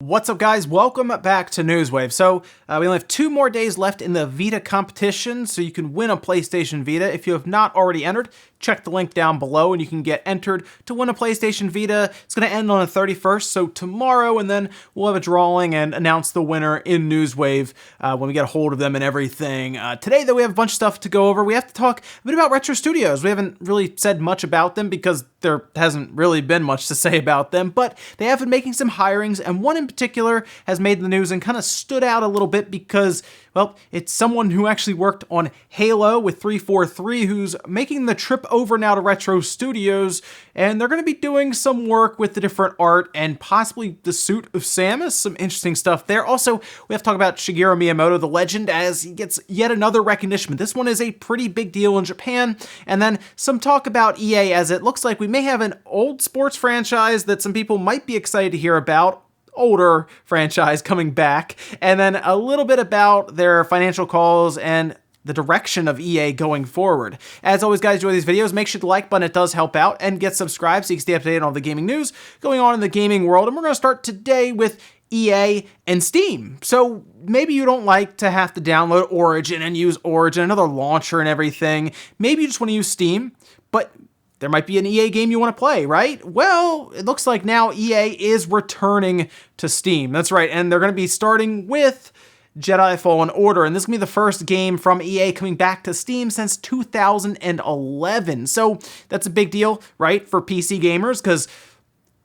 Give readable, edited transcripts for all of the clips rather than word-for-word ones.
What's up, guys? Welcome back to Newswave. So we only have 2 more days left in the Vita competition, so you can win a PlayStation Vita. If you have not already entered, check the link down below and you can get entered to win a PlayStation Vita. It's going to end on the 31st, so tomorrow, and then we'll have a drawing and announce the winner in Newswave when we get a hold of them and everything. Today, though, we have a bunch of stuff to go over. We have to talk a bit about Retro Studios. We haven't really said much about them because there hasn't really been much to say about them, but they have been making some hirings, and one in particular has made the news and kind of stood out a little bit because, well, it's someone who actually worked on Halo with 343 who's making the trip over now to Retro Studios, and they're going to be doing some work with the different art and possibly the suit of Samus. Some interesting stuff there. Also, we have to talk about Shigeru Miyamoto, the legend, as he gets yet another recognition. This one is a pretty big deal in Japan, and then some talk about EA, as it looks like we may have an old sports franchise that some people might be excited to hear about. Older franchise coming back, and then a little bit about their financial calls and the direction of EA going forward. As always, guys, enjoy these videos. Make sure the like button, it does help out, and get subscribed so you can stay updated on all the gaming news going on in the gaming world. And we're going to start today with EA and Steam. So maybe you don't like to have to download Origin and use Origin, another launcher and everything. Maybe you just want to use Steam, but there might be an EA game you want to play, right? Well, it looks like now EA is returning to Steam. That's right, and they're going to be starting with Jedi Fallen Order, and this is going to be the first game from EA coming back to Steam since 2011. So that's a big deal, right, for PC gamers, because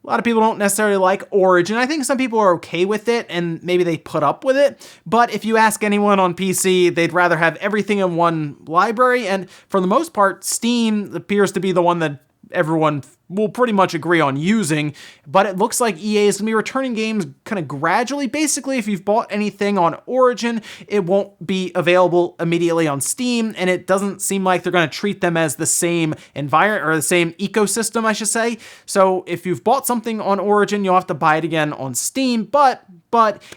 a lot of people don't necessarily like Origin. I think some people are okay with it, and maybe they put up with it. But if you ask anyone on PC, they'd rather have everything in one library. And for the most part, Steam appears to be the one that everyone will pretty much agree on using, but it looks like EA is going to be returning games kind of gradually. Basically, if you've bought anything on Origin, it won't be available immediately on Steam, and it doesn't seem like they're going to treat them as the same environment, or the same ecosystem, I should say. So if you've bought something on Origin, you'll have to buy it again on Steam, but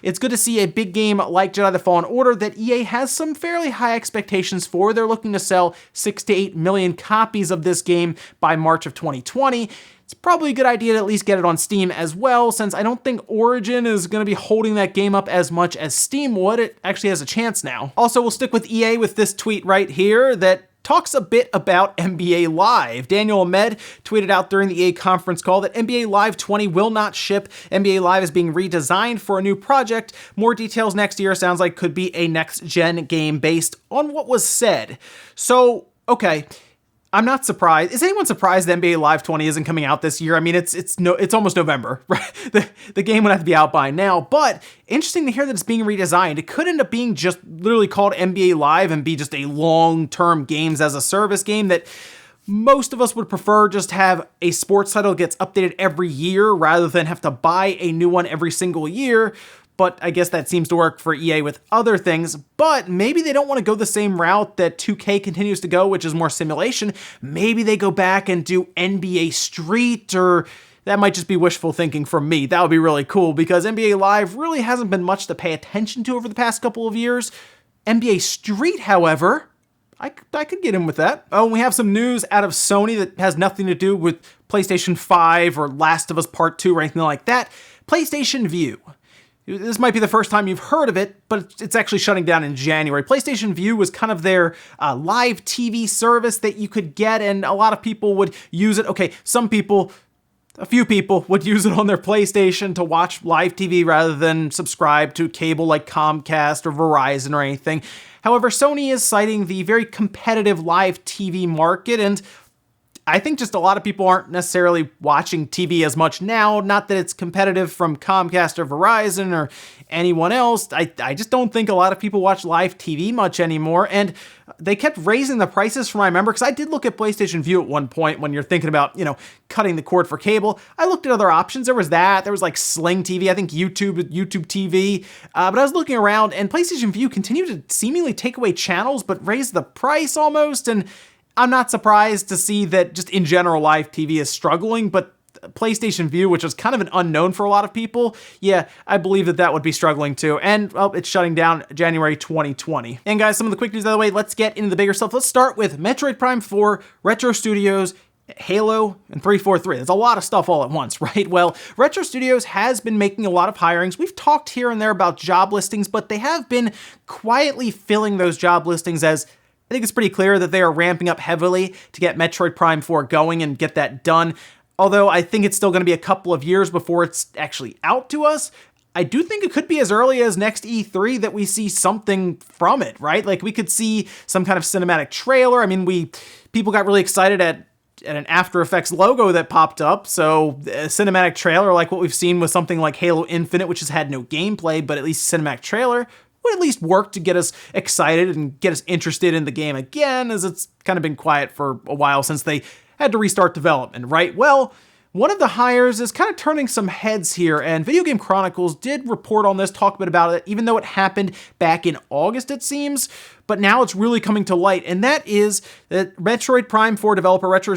it's good to see a big game like Jedi the Fallen Order that EA has some fairly high expectations for. They're looking to sell 6 to 8 million copies of this game by March of 2020. It's probably a good idea to at least get it on Steam as well, since I don't think Origin is going to be holding that game up as much as Steam would. It actually has a chance now. Also, we'll stick with EA with this tweet right here that talks a bit about NBA Live. Daniel Ahmed tweeted out during the EA conference call that NBA Live 20 will not ship. NBA Live is being redesigned for a new project. More details next year. Sounds like could be a next-gen game based on what was said. So, okay, I'm not surprised. Is anyone surprised that NBA Live 20 isn't coming out this year? I mean, it's almost November, right? The game would have to be out by now, but interesting to hear that it's being redesigned. It could end up being just literally called NBA Live and be just a long-term games as a service game that most of us would prefer just have a sports title that gets updated every year rather than have to buy a new one every single year. But I guess that seems to work for EA with other things. But maybe they don't want to go the same route that 2K continues to go, which is more simulation. Maybe they go back and do NBA Street, or that might just be wishful thinking from me. That would be really cool, because NBA Live really hasn't been much to pay attention to over the past couple of years. NBA Street, however, I could get in with that. Oh, and we have some news out of Sony that has nothing to do with PlayStation 5 or Last of Us Part 2 or anything like that. PlayStation Vue. This might be the first time you've heard of it, but it's actually shutting down in January. PlayStation Vue was kind of their live TV service that you could get, and a lot of people would use it. Okay, a few people would use it on their PlayStation to watch live TV rather than subscribe to cable like Comcast or Verizon or anything. However, Sony is citing the very competitive live TV market, and I think just a lot of people aren't necessarily watching TV as much now. Not that it's competitive from Comcast or Verizon or anyone else. I just don't think a lot of people watch live TV much anymore. And they kept raising the prices from what I remember, because I did look at PlayStation Vue at one point when you're thinking about, cutting the cord for cable. I looked at other options. There was like Sling TV, I think YouTube TV. But I was looking around, and PlayStation Vue continued to seemingly take away channels, but raise the price almost. And I'm not surprised to see that just in general live TV is struggling, but PlayStation Vue, which was kind of an unknown for a lot of people, yeah, I believe that would be struggling too. And, well, it's shutting down January 2020. And guys, some of the quick news out of the way, let's get into the bigger stuff. Let's start with Metroid Prime 4, Retro Studios, Halo, and 343. There's a lot of stuff all at once, right? Well, Retro Studios has been making a lot of hirings. We've talked here and there about job listings, but they have been quietly filling those job listings as I think it's pretty clear that they are ramping up heavily to get Metroid Prime 4 going and get that done. Although I think it's still going to be a couple of years before it's actually out to us. I do think it could be as early as next E3 that we see something from it, right? Like we could see some kind of cinematic trailer. I mean, people got really excited at an After Effects logo that popped up. So a cinematic trailer like what we've seen with something like Halo Infinite, which has had no gameplay, but at least cinematic trailer would at least work to get us excited and get us interested in the game again, as it's kind of been quiet for a while since they had to restart development, right? Well, one of the hires is kind of turning some heads here, and Video Game Chronicles did report on this, talk a bit about it, even though it happened back in August, it seems, but now it's really coming to light, and that is that Metroid Prime 4 developer Retro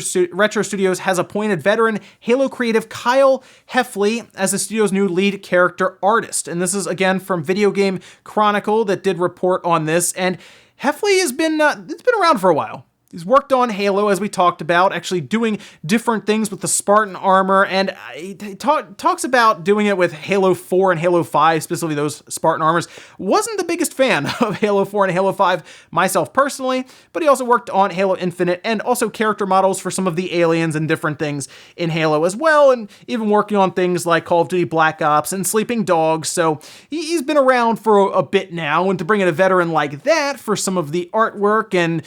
Studios has appointed veteran Halo creative Kyle Heffley as the studio's new lead character artist, and this is, again, from Video Game Chronicle that did report on this, and Heffley has been, it's been around for a while. He's worked on Halo, as we talked about, actually doing different things with the Spartan armor, and he talks about doing it with Halo 4 and Halo 5, specifically those Spartan armors. Wasn't the biggest fan of Halo 4 and Halo 5 myself personally, but he also worked on Halo Infinite and also character models for some of the aliens and different things in Halo as well, and even working on things like Call of Duty Black Ops and Sleeping Dogs, so he's been around for a bit now, and to bring in a veteran like that for some of the artwork and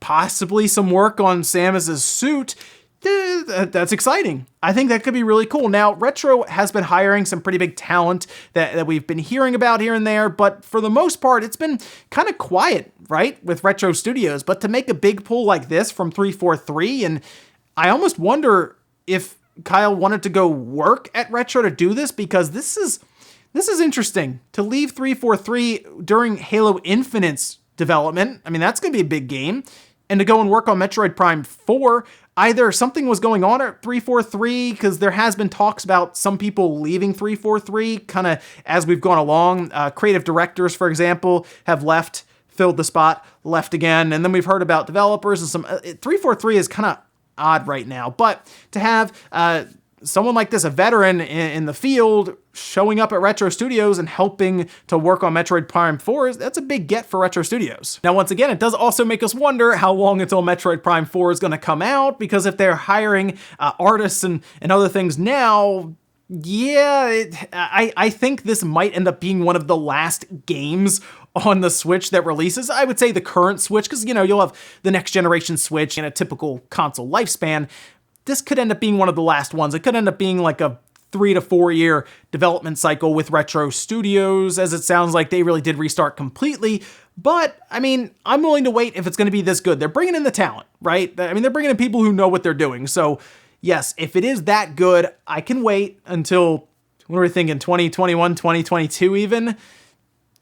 possibly some work on Samus's suit, that's exciting. I think that could be really cool. Now, Retro has been hiring some pretty big talent that we've been hearing about here and there, but for the most part, it's been kind of quiet, right, with Retro Studios. But to make a big pull like this from 343, and I almost wonder if Kyle wanted to go work at Retro to do this, because this is interesting. To leave 343 during Halo Infinite's development, I mean, that's going to be a big game. And to go and work on Metroid Prime 4, either something was going on at 343, because there has been talks about some people leaving 343 kind of as we've gone along. Creative directors, for example, have left, filled the spot, left again. And then we've heard about developers and some... 343 is kind of odd right now. But to have someone like this, a veteran in the field, showing up at Retro Studios and helping to work on Metroid Prime 4, that's a big get for Retro Studios. Now, once again, it does also make us wonder how long until Metroid Prime 4 is going to come out, because if they're hiring artists and other things now, yeah, I think this might end up being one of the last games on the Switch that releases. I would say the current Switch, because, you'll have the next generation Switch in a typical console lifespan. This could end up being one of the last ones. It could end up being like a 3 to 4 year development cycle with Retro Studios, as it sounds like they really did restart completely. But, I mean, I'm willing to wait if it's going to be this good. They're bringing in the talent, right? I mean, they're bringing in people who know what they're doing. So, yes, if it is that good, I can wait until, what are we thinking, 2021, 2022 even?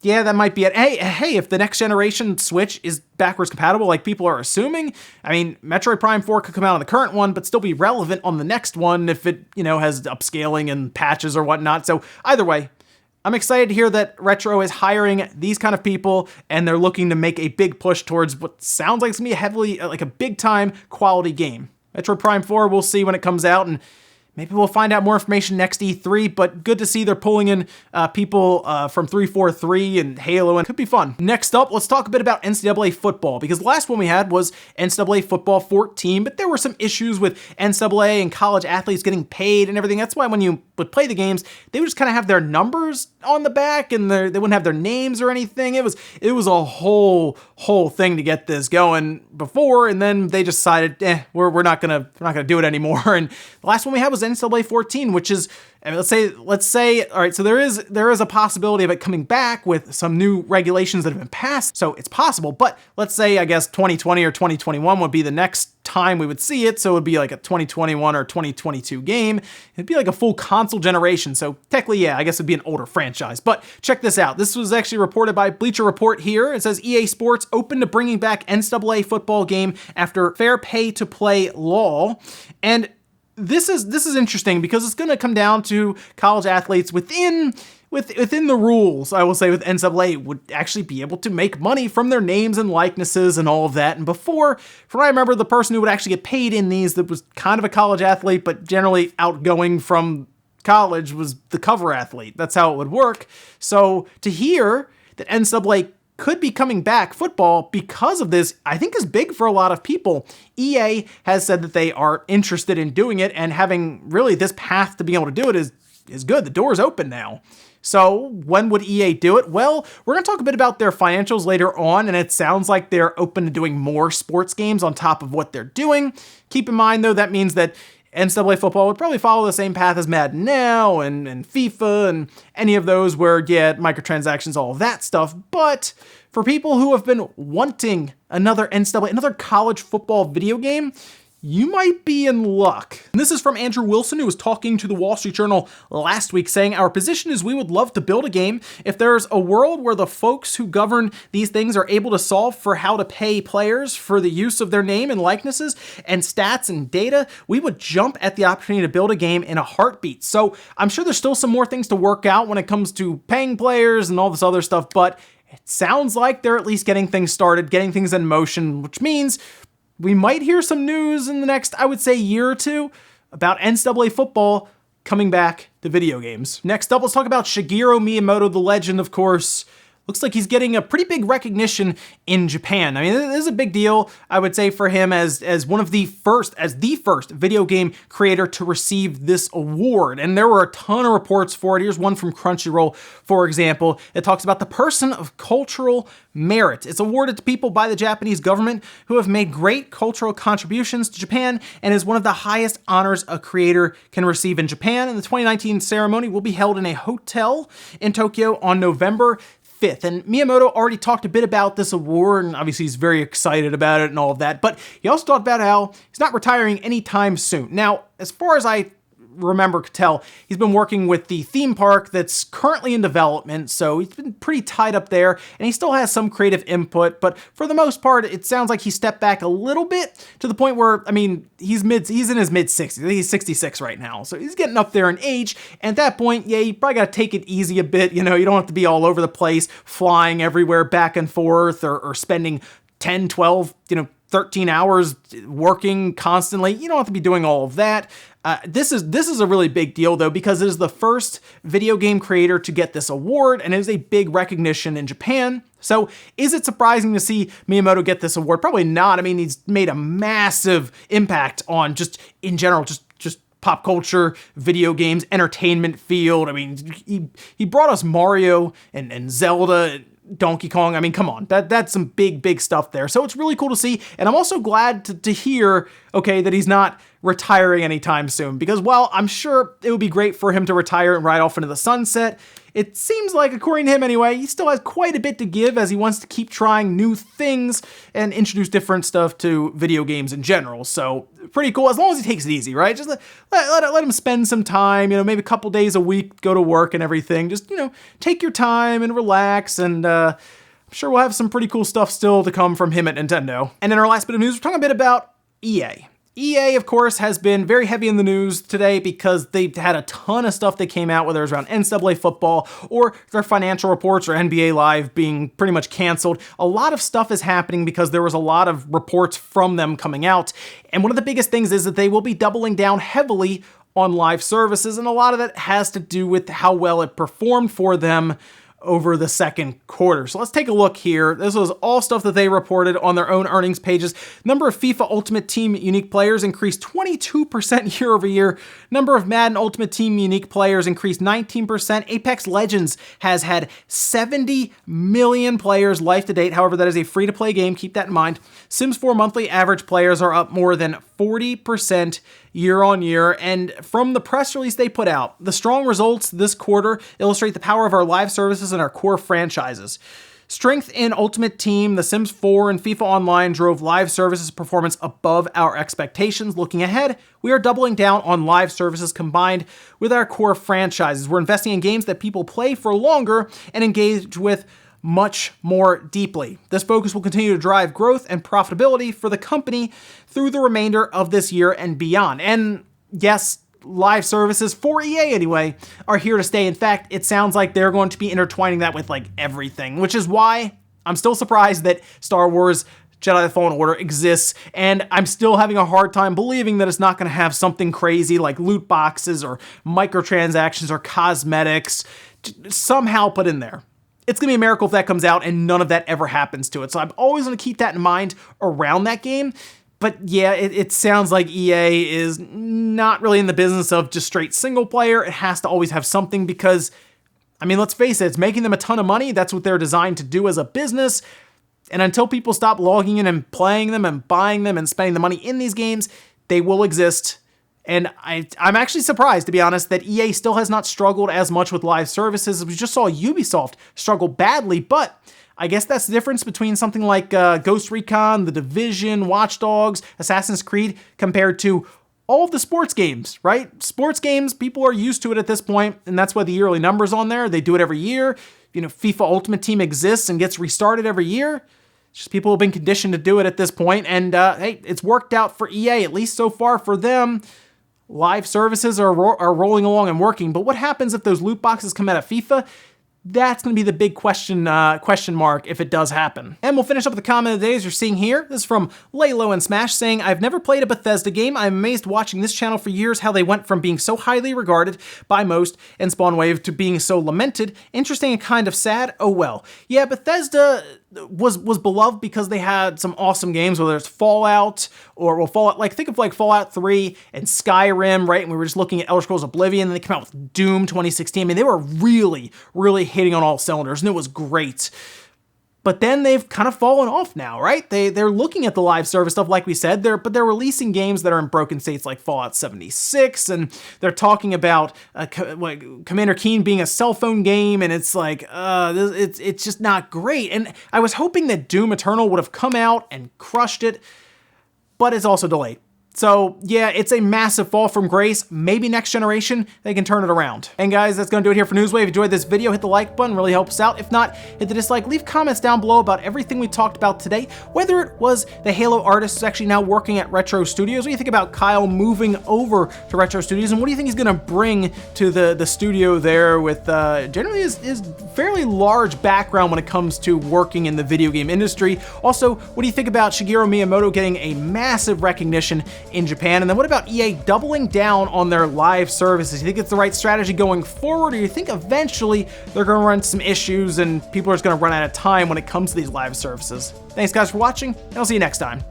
Yeah, that might be it. Hey, if the next generation Switch is backwards compatible like people are assuming, I mean, Metroid Prime 4 could come out on the current one, but still be relevant on the next one if it, has upscaling and patches or whatnot. So either way, I'm excited to hear that Retro is hiring these kind of people, and they're looking to make a big push towards what sounds like it's going to be heavily, like a big-time quality game. Metroid Prime 4, we'll see when it comes out, and maybe we'll find out more information next E3, but good to see they're pulling in people from 343 and Halo, and it could be fun. Next up, let's talk a bit about NCAA Football, because the last one we had was NCAA Football 14, but there were some issues with NCAA and college athletes getting paid and everything. That's why when you would play the games, they would just kind of have their numbers on the back, and they wouldn't have their names or anything. It was a whole thing to get this going before, and then they decided, we're not gonna do it anymore. And the last one we had was NCAA 14, which is, I mean, let's say, all right, so there is a possibility of it coming back with some new regulations that have been passed, so it's possible, but let's say, I guess, 2020 or 2021 would be the next time we would see it, so it would be like a 2021 or 2022 game. It'd be like a full console generation, so technically, yeah, I guess it'd be an older franchise. But check this out. This was actually reported by Bleacher Report here. It says EA Sports open to bringing back NCAA football game after fair pay to play law, and this is interesting because it's going to come down to college athletes within within the rules, I will say, with NCAA, would actually be able to make money from their names and likenesses and all of that. And before, from what I remember, the person who would actually get paid in these that was kind of a college athlete, but generally outgoing from college, was the cover athlete. That's how it would work. So to hear that NCAA could be coming back football because of this, I think is big for a lot of people. EA has said that they are interested in doing it, and having really this path to be able to do it is good. The door is open now. So when would EA do it? Well, we're going to talk a bit about their financials later on, and it sounds like they're open to doing more sports games on top of what they're doing. Keep in mind, though, that means that NCAA football would probably follow the same path as Madden now and FIFA and any of those where, yeah, microtransactions, all of that stuff. But for people who have been wanting another college football video game, you might be in luck. And this is from Andrew Wilson, who was talking to the Wall Street Journal last week, saying, "Our position is we would love to build a game. If there's a world where the folks who govern these things are able to solve for how to pay players for the use of their name and likenesses and stats and data, we would jump at the opportunity to build a game in a heartbeat." So I'm sure there's still some more things to work out when it comes to paying players and all this other stuff, but it sounds like they're at least getting things started, getting things in motion, which means we might hear some news in the next, I would say, year or two about NCAA football coming back to video games. Next up, let's talk about Shigeru Miyamoto, the legend, of course. Looks like he's getting a pretty big recognition in Japan. I mean, this is a big deal, I would say, for him as one of the first video game creator to receive this award. And there were a ton of reports for it. Here's one from Crunchyroll, for example. It talks about the Person of Cultural Merit. It's awarded to people by the Japanese government who have made great cultural contributions to Japan and is one of the highest honors a creator can receive in Japan. And the 2019 ceremony will be held in a hotel in Tokyo on November 5th. And Miyamoto already talked a bit about this award, and obviously he's very excited about it and all of that, but he also talked about how he's not retiring anytime soon. Now, as far as I could tell, he's been working with the theme park that's currently in development, so he's been pretty tied up there, and he still has some creative input, but for the most part, it sounds like he stepped back a little bit to the point where, I mean, he's in his mid-60s. He's 66 right now, so he's getting up there in age, and at that point, yeah, you probably gotta take it easy a bit, you don't have to be all over the place, flying everywhere back and forth, or spending 10, 12, 13 hours working constantly. You don't have to be doing all of that. This is a really big deal, though, because it is the first video game creator to get this award, and it is a big recognition in Japan. So is it surprising to see Miyamoto get this award? Probably not. I mean, he's made a massive impact on just, in general, just pop culture, video games, entertainment field. I mean, he brought us Mario and Zelda, Donkey Kong. I mean, come on, that's some big stuff there. So it's really cool to see, and I'm also glad to hear, okay, that he's not retiring anytime soon, because while I'm sure it would be great for him to retire and ride off into the sunset, it seems like, according to him anyway, he still has quite a bit to give as he wants to keep trying new things and introduce different stuff to video games in general. So pretty cool, as long as he takes it easy, right? Just let him spend some time, maybe a couple days a week, go to work and everything. Just, take your time and relax, and I'm sure we'll have some pretty cool stuff still to come from him at Nintendo. And in our last bit of news, we're talking a bit about EA. EA, of course, has been very heavy in the news today because they've had a ton of stuff that came out, whether it was around NCAA football or their financial reports or NBA Live being pretty much canceled. A lot of stuff is happening because there was a lot of reports from them coming out. And one of the biggest things is that they will be doubling down heavily on live services, and a lot of that has to do with how well it performed for them over the second quarter. So let's take a look here. This was all stuff that they reported on their own earnings pages. Number of FIFA Ultimate Team unique players increased 22% year over year. Number of Madden Ultimate Team unique players increased 19%. Apex Legends has had 70 million players life to date. However, that is a free-to-play game. Keep that in mind. Sims 4 monthly average players are up more than 40% year on year. And from the press release they put out, the strong results this quarter illustrate the power of our live services and our core franchises. Strength in Ultimate Team, The Sims 4, and FIFA Online drove live services performance above our expectations. Looking ahead, we are doubling down on live services combined with our core franchises. We're investing in games that people play for longer and engage with much more deeply. This focus will continue to drive growth and profitability for the company through the remainder of this year and beyond. And yes, live services, for EA anyway, are here to stay. In fact, it sounds like they're going to be intertwining that with like everything, which is why I'm still surprised that Star Wars Jedi: The Fallen Order exists, and I'm still having a hard time believing that it's not going to have something crazy like loot boxes or microtransactions or cosmetics somehow put in there. It's going to be a miracle if that comes out and none of that ever happens to it. So I'm always going to keep that in mind around that game. But yeah, it sounds like EA is not really in the business of just straight single player. It has to always have something because, I mean, let's face it, it's making them a ton of money. That's what they're designed to do as a business. And until people stop logging in and playing them and buying them and spending the money in these games, they will exist. And I'm actually surprised, to be honest, that EA still has not struggled as much with live services. We just saw Ubisoft struggle badly, but I guess that's the difference between something like Ghost Recon, The Division, Watch Dogs, Assassin's Creed, compared to all of the sports games, right? Sports games, people are used to it at this point, and that's why the yearly number's on there. They do it every year. You know, FIFA Ultimate Team exists and gets restarted every year. It's just people have been conditioned to do it at this point, and hey, it's worked out for EA, at least so far for them. Live services are rolling along and working, but what happens if those loot boxes come out of FIFA? That's going to be the big question mark if it does happen. And we'll finish up with the comment of the day as you're seeing here. This is from Laylo and Smash saying, I've never played a Bethesda game. I'm amazed watching this channel for years how they went from being so highly regarded by most in Spawn Wave to being so lamented. Interesting and kind of sad. Oh well. Yeah, Bethesda was beloved because they had some awesome games, whether it's Fallout or, well, Fallout, like think of like Fallout 3 and Skyrim, right? And we were just looking at Elder Scrolls Oblivion, and they came out with Doom 2016. I mean, they were really, really hitting on all cylinders, and it was great. But then they've kind of fallen off now, right? They're looking at the live service stuff, like we said, but they're releasing games that are in broken states like Fallout 76, and they're talking about Commander Keen being a cell phone game, and it's like, it's just not great. And I was hoping that Doom Eternal would have come out and crushed it, but it's also delayed. So yeah, it's a massive fall from grace. Maybe next generation, they can turn it around. And guys, that's gonna do it here for Newswave. If you enjoyed this video, hit the like button, really helps out. If not, hit the dislike. Leave comments down below about everything we talked about today, whether it was the Halo artist who's actually now working at Retro Studios. What do you think about Kyle moving over to Retro Studios? And what do you think he's gonna bring to the studio there with generally his fairly large background when it comes to working in the video game industry? Also, what do you think about Shigeru Miyamoto getting a massive recognition in Japan? And then what about EA doubling down on their live services? You think it's the right strategy going forward, or you think eventually they're going to run into some issues and people are just going to run out of time when it comes to these live services? Thanks guys for watching, and I'll see you next time.